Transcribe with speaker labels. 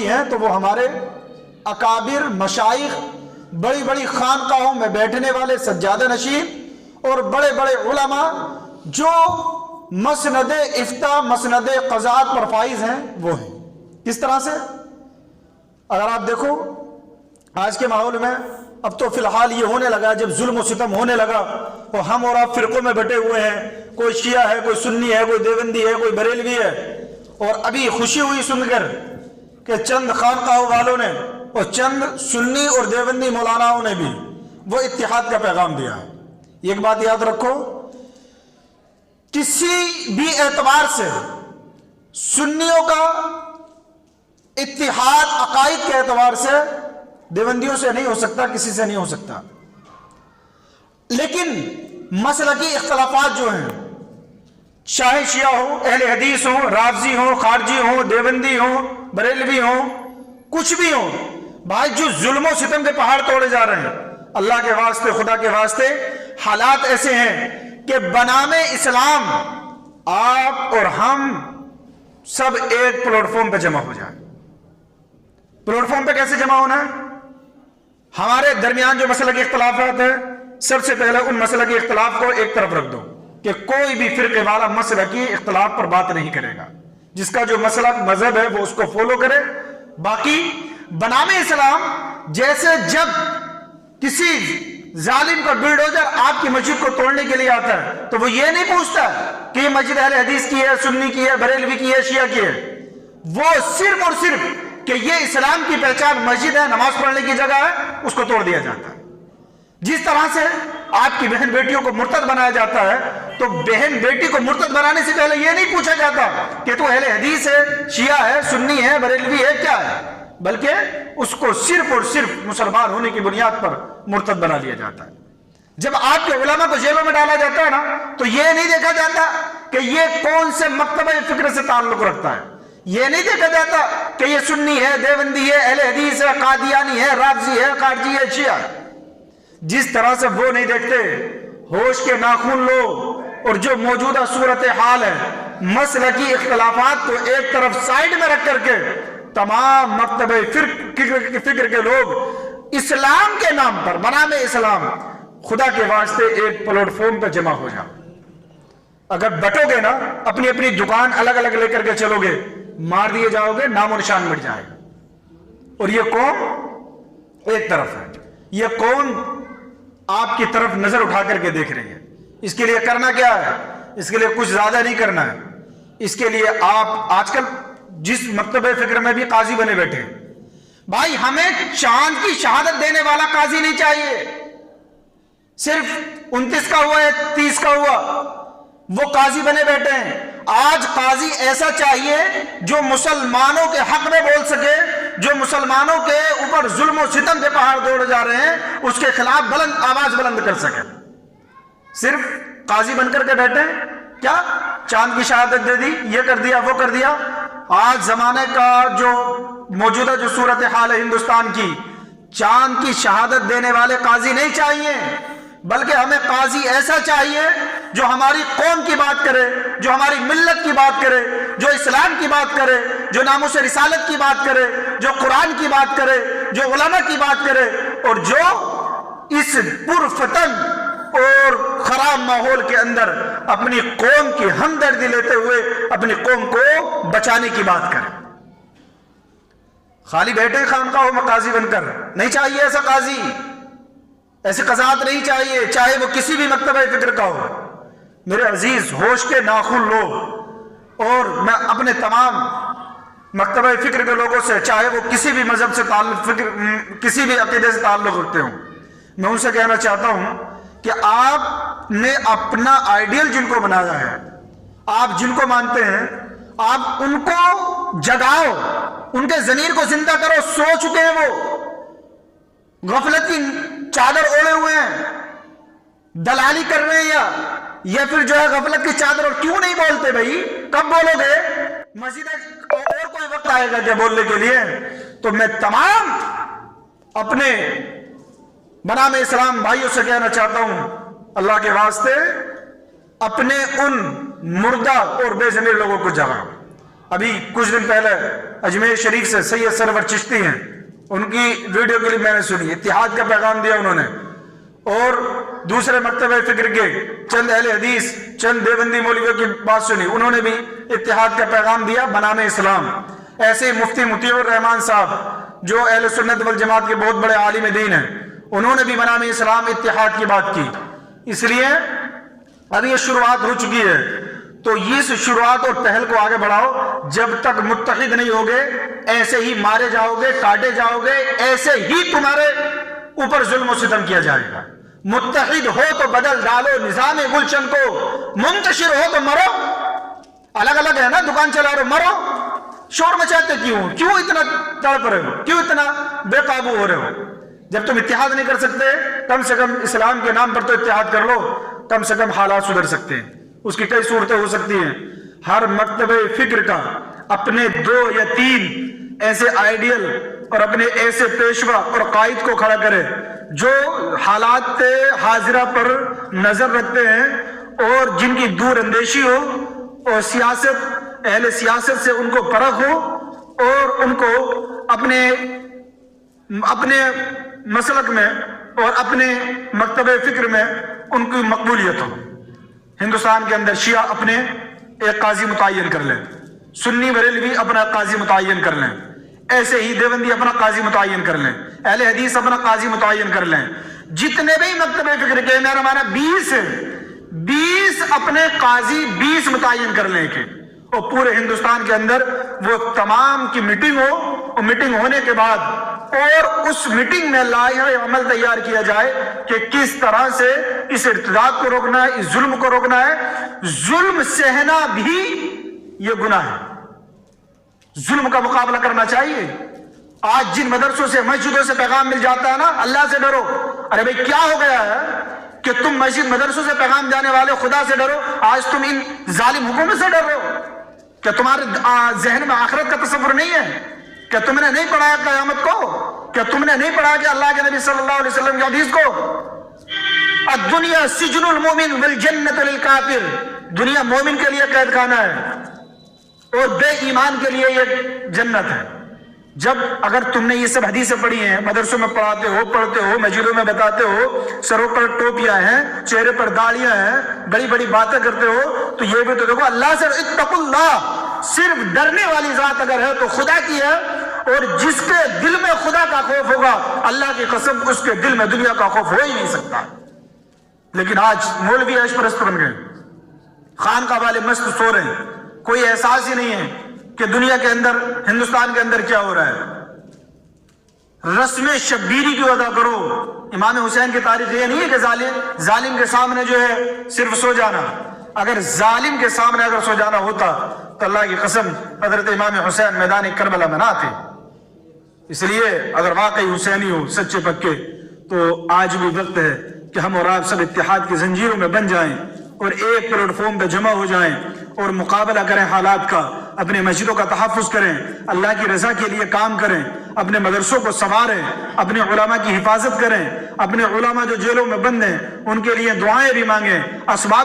Speaker 1: ہیں تو وہ ہمارے اکابر مشائخ، بڑی بڑی خانقاہوں میں بیٹھنے والے سجادہ نشین اور بڑے بڑے علماء جو مسند افتاء مسند قضاء پر فائز ہیں وہ ہیں۔ کس طرح سے؟ اگر آپ دیکھو آج کے ماحول میں، اب تو فی الحال یہ ہونے لگا، جب ظلم و ستم ہونے لگا تو ہم اور آپ فرقوں میں بٹے ہوئے ہیں، کوئی شیعہ ہے، کوئی سنی ہے، کوئی دیوبندی ہے، کوئی بریلوی ہے، اور ابھی خوشی ہوئی سن کر کہ چند خانقاہوں والوں نے اور چند سنی اور دیوبندی مولاناؤں نے بھی وہ اتحاد کا پیغام دیا ہے۔ ایک بات یاد رکھو، کسی بھی اعتبار سے سنیوں کا اتحاد عقائد کے اعتبار سے دیوبندیوں سے نہیں ہو سکتا، کسی سے نہیں ہو سکتا، لیکن مسلکی اختلافات جو ہیں، چاہے شیعہ ہو، اہل حدیث ہو، رافضی ہو، خارجی ہو، دیوبندی ہو، بریلوی ہو، کچھ بھی ہو، بھائی جو ظلم و ستم کے پہاڑ توڑے جا رہے ہیں، اللہ کے واسطے، خدا کے واسطے حالات ایسے ہیں کہ بنام اسلام آپ اور ہم سب ایک پلیٹ فارم پہ جمع ہو جائیں۔ پلیٹ فارم پہ کیسے جمع ہونا ہے؟ ہمارے درمیان جو مسلکی اختلافات ہیں، سب سے پہلے ان مسلکی اختلاف کو ایک طرف رکھ دو کہ کوئی بھی فرقے والا مسلکی اختلاف پر بات نہیں کرے گا، جس کا جو مسلک مذہب ہے وہ اس کو فالو کرے۔ باقی بنام اسلام جیسے جب کسی ظالم کا بلڈوزر آپ کی مسجد کو توڑنے کے لیے آتا ہے تو وہ یہ نہیں پوچھتا کہ یہ مسجد اہل حدیث کی ہے، سنی کی ہے، بریلوی کی ہے، شیعہ کی ہے، وہ صرف اور صرف کہ یہ اسلام کی پہچان مسجد ہے، نماز پڑھنے کی جگہ ہے، اس کو توڑ دیا جاتا ہے۔ جس طرح سے آپ کی بہن بیٹیوں کو مرتد بنایا جاتا ہے تو بہن بیٹی کو مرتد بنانے سے پہلے یہ نہیں پوچھا جاتا کہ تو اہل حدیث ہے، شیعہ ہے، سنی ہے، بریلوی ہے، کیا ہے، بلکہ اس کو صرف اور صرف مسلمان ہونے کی بنیاد پر مرتد بنا لیا جاتا ہے۔ جب آپ کے علماء کو جیلوں میں ڈالا جاتا ہے نا تو یہ نہیں دیکھا جاتا کہ یہ کون سے مکتبہ فکر سے تعلق رکھتا ہے، یہ نہیں دیکھا جاتا کہ یہ سنی ہے، دیوبندی ہے، اہل حدیث ہے، قادیانی ہے، رافضی ہے، خارجی ہے، شیعہ ہے۔ جس طرح سے وہ نہیں دیکھتے، ہوش کے ناخن لو، اور جو موجودہ صورتحال ہے، مسلکی اختلافات کو ایک طرف سائیڈ میں رکھ کر کے تمام مکتبہ فکر کے لوگ اسلام کے نام پر بنام اسلام خدا کے واسطے ایک پلیٹ فارم پہ جمع ہو جاؤ۔ اگر بٹو گے نا، اپنی اپنی دکان الگ الگ لے کر کے چلو گے، مار دیے جاؤ گے، نام و نشان مٹ جائے گا۔ اور یہ قوم ایک طرف ہے، یہ قوم آپ کی طرف نظر اٹھا کر کے دیکھ رہی ہے۔ اس کے لیے کرنا کیا ہے؟ اس کے لیے کچھ زیادہ نہیں کرنا ہے، اس کے لیے آپ آج کل جس مکتبہ فکر میں بھی قاضی بنے بیٹھے ہیں، بھائی ہمیں چاند کی شہادت دینے والا قاضی نہیں چاہیے، صرف 29 کا ہوا ہے، 30 کا ہوا، وہ قاضی بنے بیٹھے ہیں۔ آج قاضی ایسا چاہیے جو مسلمانوں کے حق میں بول سکے، جو مسلمانوں کے اوپر ظلم و ستم کے پہاڑ دوڑے جا رہے ہیں اس کے خلاف آواز بلند کر سکے۔ صرف قاضی بن کر کے بیٹھے، کیا چاند کی شہادت دے دی، یہ کر دیا، وہ کر دیا۔ آج زمانے کا جو موجودہ جو صورتحال ہے ہندوستان کی، چاند کی شہادت دینے والے قاضی نہیں چاہیے، بلکہ ہمیں قاضی ایسا چاہیے جو ہماری قوم کی بات کرے، جو ہماری ملت کی بات کرے، جو اسلام کی بات کرے، جو ناموس رسالت کی بات کرے، جو قرآن کی بات کرے، جو علماء کی بات کرے، اور جو اس پرفتن اور خراب ماحول کے اندر اپنی قوم کی ہمدردی لیتے ہوئے اپنی قوم کو بچانے کی بات کرے۔ خالی بیٹھے خانقاہوں میں قاضی بن کر نہیں چاہیے ایسا قاضی، ایسی قضات نہیں چاہیے، چاہے وہ کسی بھی مکتبہ فکر کا ہو۔ میرے عزیز، ہوش کے ناخن لو، اور میں اپنے تمام مکتبہ فکر کے لوگوں سے، چاہے وہ کسی بھی مذہب سے تعلق، کسی بھی عقیدے سے تعلق رکھتے ہوں، میں ان سے کہنا چاہتا ہوں کہ آپ نے اپنا آئیڈیل جن کو بنایا ہے، آپ جن کو مانتے ہیں، آپ ان کو جگاؤ، ان کے ضمیر کو زندہ کرو۔ سو چکے ہیں وہ، غفلت کی چادر اوڑے ہوئے ہیں، دلالی کر رہے ہیں، یا پھر جو ہے غفلت کی چادر۔ اور کیوں نہیں بولتے بھائی؟ کب بولو گے؟ مزید اور کوئی وقت آئے گا کیا بولنے کے لیے؟ تو میں تمام اپنے بنام اسلام بھائیوں سے کہنا چاہتا ہوں، اللہ کے واسطے اپنے ان مردہ اور بے ضمیر لوگوں کو جگاؤ، ابھی کچھ دن پہلے اجمیر شریف سے سید سرور چشتی ہیں، ان کی ویڈیو کلپ میں نے سنی، اتحاد کا پیغام دیا انہوں نے، اور دوسرے مکتبہ فکر کے چند اہل حدیث، چند دیوبندی مولویوں کی بات سنی، انہوں نے بھی اتحاد کا پیغام دیا بنام اسلام۔ ایسے ہی مفتی مطیع الرحمان صاحب جو اہل سنت والجماعت کے بہت بڑے عالم دین ہیں، انہوں نے بھی بنام اسلام اتحاد کی بات کی۔ اس لیے اب یہ شروعات ہو چکی ہے، تو اس شروعات اور پہل کو آگے بڑھاؤ۔ جب تک متحد نہیں ہوگے ایسے ہی مارے جاؤ گے، کاٹے جاؤ گے، ایسے ہی تمہارے اوپر ظلم و ستم کیا جائے گا۔ متحد ہو تو بدل ڈالو نظام گلشن کو، منتشر ہو تو مرو۔ الگ الگ ہے نا، دکان چلا رہے ہو، مرو۔ شور مچاتے کیوں اتنا تڑپ رہے ہو، کیوں اتنا بے قابو ہو رہے ہو؟ جب تم اتحاد نہیں کر سکتے، کم سے کم اسلام کے نام پر تو اتحاد کر لو، کم سے کم حالات سدھر سکتے ہیں۔ اس کی کئی صورتیں ہو سکتی ہیں۔ ہر مکتبہ فکر کا اپنے 2 یا 3 ایسے آئیڈیل اور اپنے ایسے پیشوا اور قائد کو کھڑا کرے جو حالات حاضرہ پر نظر رکھتے ہیں اور جن کی دور اندیشی ہو، اور سیاست، اہل سیاست سے ان کو پرکھ ہو، اور ان کو اپنے مسلک میں اور اپنے مکتبہ فکر میں ان کی مقبولیت ہو۔ ہندوستان کے اندر شیعہ اپنے ایک قاضی متعین کر لیں، سنی بریلوی اپنا قاضی متعین کر لیں، ایسے ہی دیوبندی اپنا قاضی متعین کر لیں، اہل حدیث اپنا قاضی متعین کر لیں۔ جتنے بھی مکتبہ فکر کے، میرا مانا 20 ہے، 20 اپنے قاضی 20 متعین کر لیں کہ، اور پورے ہندوستان کے اندر وہ تمام کی میٹنگ ہو، اور میٹنگ ہونے کے بعد اور اس میٹنگ میں لائحہ عمل تیار کیا جائے کہ کس طرح سے اس ارتداد کو روکنا ہے، اس ظلم کو روکنا ہے۔ ظلم سہنا بھی یہ گناہ ہے، ظلم کا مقابلہ کرنا چاہیے۔ آج جن مدرسوں سے، مسجدوں سے پیغام مل جاتا ہے نا، اللہ سے ڈرو، ارے بھئی کیا ہو گیا ہے کہ تم مسجد مدرسوں سے پیغام جانے والے خدا سے ڈرو، آج تم ان ظالم حکومت سے ڈر رہے ہو؟ کیا تمہارے ذہن میں آخرت کا تصور نہیں ہے؟ کیا تم نے نہیں پڑھا قیامت کو؟ کیا تم نے نہیں پڑھا کہ اللہ کے نبی صلی اللہ علیہ وسلم کی حدیث کو؟ الدنیا سجن المومن والجنت للکافر، دنیا مومن کے لیے قید خانہ ہے اور بے ایمان کے لیے یہ جنت ہے۔ جب اگر تم نے یہ سب حدیثیں پڑھی ہیں، مدرسوں میں پڑھاتے ہو، پڑھتے ہو، مسجدوں میں بتاتے ہو، سروں پر ٹوپیاں ہیں، چہرے پر داڑیاں ہیں، بڑی بڑی باتیں کرتے ہو، تو یہ بھی تو دیکھو اللہ سے اتقوا اللہ، صرف ڈرنے والی ذات اگر ہے تو خدا کی ہے، اور جس کے دل میں خدا کا خوف ہوگا، اللہ کی قسم اس کے دل میں دنیا کا خوف ہو ہی نہیں سکتا۔ لیکن آج مولوی عیش پرست بن گئے، خانقاہ والے مست سو رہے ہیں، کوئی احساس ہی نہیں ہے کہ دنیا کے اندر، ہندوستان کے اندر کیا ہو رہا ہے۔ رسم شبیری کی ادا کرو۔ امام حسین کی تاریخ یہ نہیں ہے کہ ظالم کے سامنے جو ہے صرف سو جانا۔ اگر ظالم کے سامنے اگر سو جانا ہوتا تو اللہ کی قسم حضرت امام حسین میدان کربلا میں نہ تھے۔ اس لیے اگر واقعی حسینی ہو، سچے پکے، تو آج بھی وقت ہے کہ ہم اور آپ سب اتحاد کی زنجیروں میں بن جائیں اور ایک پلیٹ فارم پہ جمع ہو جائیں اور مقابلہ کریں حالات کا، اپنے مسجدوں کا تحفظ کریں، اللہ کی رضا کے لیے کام کریں، اپنے مدرسوں کو سنواریں، اپنے علماء کی حفاظت کریں، اپنے علماء جو جیلوں میں بند ہیں ان کے لیے دعائیں بھی مانگیں، اسباب